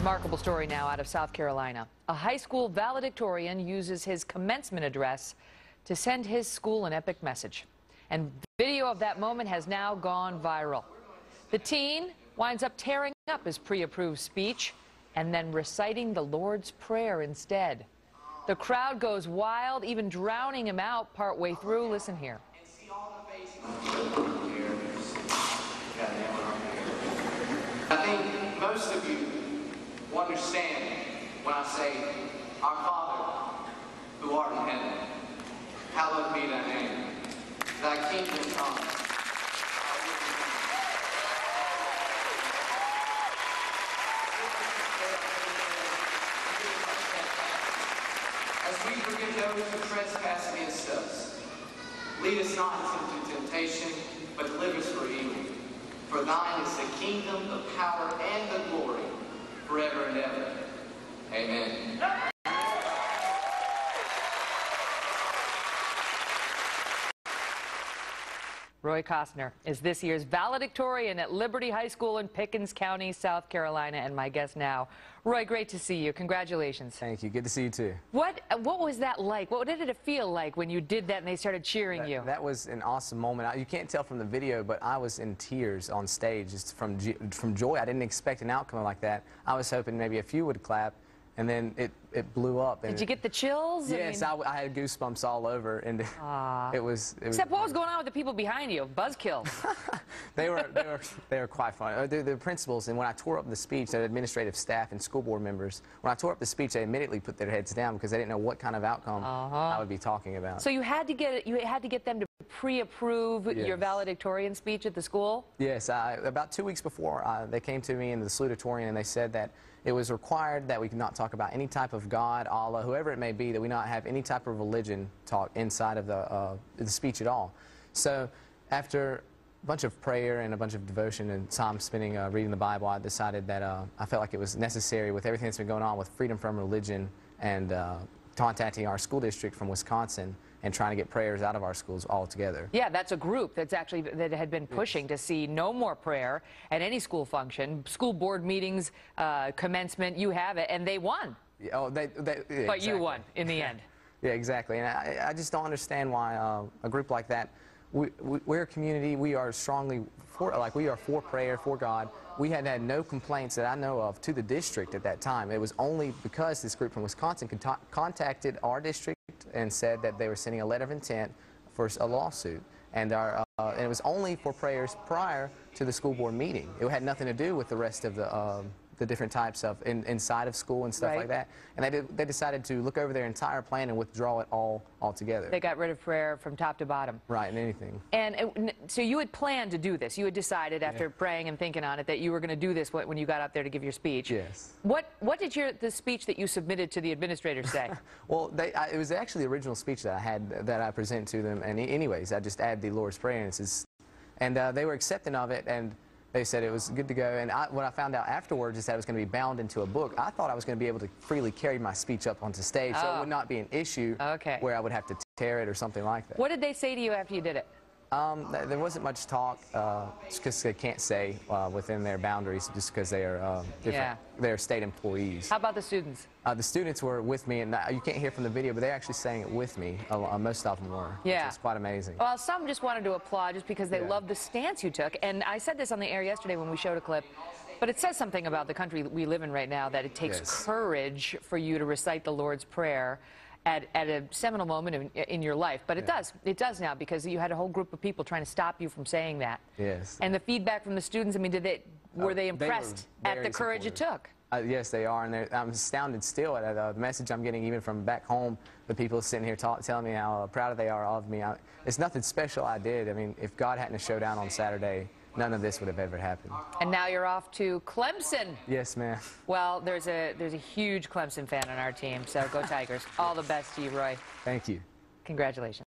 Remarkable story now out of South Carolina. A high school valedictorian uses his commencement address to send his school an epic message. And video of that moment has now gone viral. The teen winds up tearing up his pre-approved speech and then reciting the Lord's Prayer instead. The crowd goes wild, even drowning him out partway through. Listen here. I think most of you will understand when I say, Our Father, who art in heaven, hallowed be thy name. Thy kingdom come. As we forgive those who trespass against us, lead us not into temptation, but deliver us from evil. For thine is the kingdom, the power, and the glory, forever and ever. Amen. Roy Costner is this year's valedictorian at Liberty High School in Pickens County, South Carolina, and my guest now. Roy, great to see you. Congratulations. Thank you. Good to see you, too. What was that like? What did it feel like when you did that and they started cheering you? That was an awesome moment. You can't tell from the video, but I was in tears on stage just from joy. I didn't expect an outcome like that. I was hoping maybe a few would clap, and then it blew up. And did you get the chills? Yes, I had goosebumps all over, and it was. Except what was going on with the people behind you? Buzzkills. they were quite fun. The principals, and when I tore up the speech, the administrative staff and school board members, when I tore up the speech, they immediately put their heads down because they didn't know what kind of outcome I would be talking about. So you had to get them to pre-approve your valedictorian speech at the school? Yes, about 2 weeks before, they came to me in the salutatorian and they said that it was required that we could not talk about any type of God, Allah, whoever it may be, that we not have any type of religion talk inside of the speech at all. So after a bunch of prayer and a bunch of devotion and time spending reading the Bible, I decided that I felt like it was necessary with everything that's been going on with freedom from religion and contacting our school district from Wisconsin and trying to get prayers out of our schools altogether. Yeah, that's a group that had been pushing to see no more prayer at any school function, school board meetings, commencement. You have it, and they won. Oh, but exactly. You won in the end. Yeah, exactly. And I just don't understand why a group like that. We're a community. We are strongly for, we are for prayer, for God. We had no complaints that I know of to the district at that time. It was only because this group from Wisconsin contacted our district and said that they were sending a letter of intent for a lawsuit. And it was only for prayers prior to the school board meeting. It had nothing to do with the rest of the different types of inside of school and stuff like that. And they decided to look over their entire plan and withdraw it all together. They got rid of prayer from top to bottom. Right, and anything. And so you had planned to do this. You had decided after praying and thinking on it that you were going to do this when you got up there to give your speech. Yes. What did the speech that you submitted to the administrator say? Well, it was actually the original speech that I had that I presented to them. And anyways, I just added the Lord's Prayer, and they were accepting of it. And they said it was good to go, and what I found out afterwards is that it was going to be bound into a book. I thought I was going to be able to freely carry my speech up onto stage, so it would not be an issue where I would have to tear it or something like that. What did they say to you after you did it? There wasn't much talk, just because they can't say within their boundaries, just because they are different. They're state employees. How about the students? The students were with me, and you can't hear from the video, but they're actually saying it with me. Most of them were, which is quite amazing. Well, some just wanted to applaud just because they loved the stance you took. And I said this on the air yesterday when we showed a clip, but it says something about the country that we live in right now, that it takes courage for you to recite the Lord's Prayer at a seminal moment in your life. But it does now, because you had a whole group of people trying to stop you from saying that. Yes. And the feedback from the students, I mean, were they impressed at the courage it took? Yes, they are, and I'm astounded still at the message I'm getting even from back home. The people sitting here telling me how proud they are of me. It's nothing special I did. I mean, if God hadn't showed down on Saturday, none of this would have ever happened. And now you're off to Clemson. Yes, ma'am. Well, there's a huge Clemson fan on our team, so go Tigers. All the best to you, Roy. Thank you. Congratulations.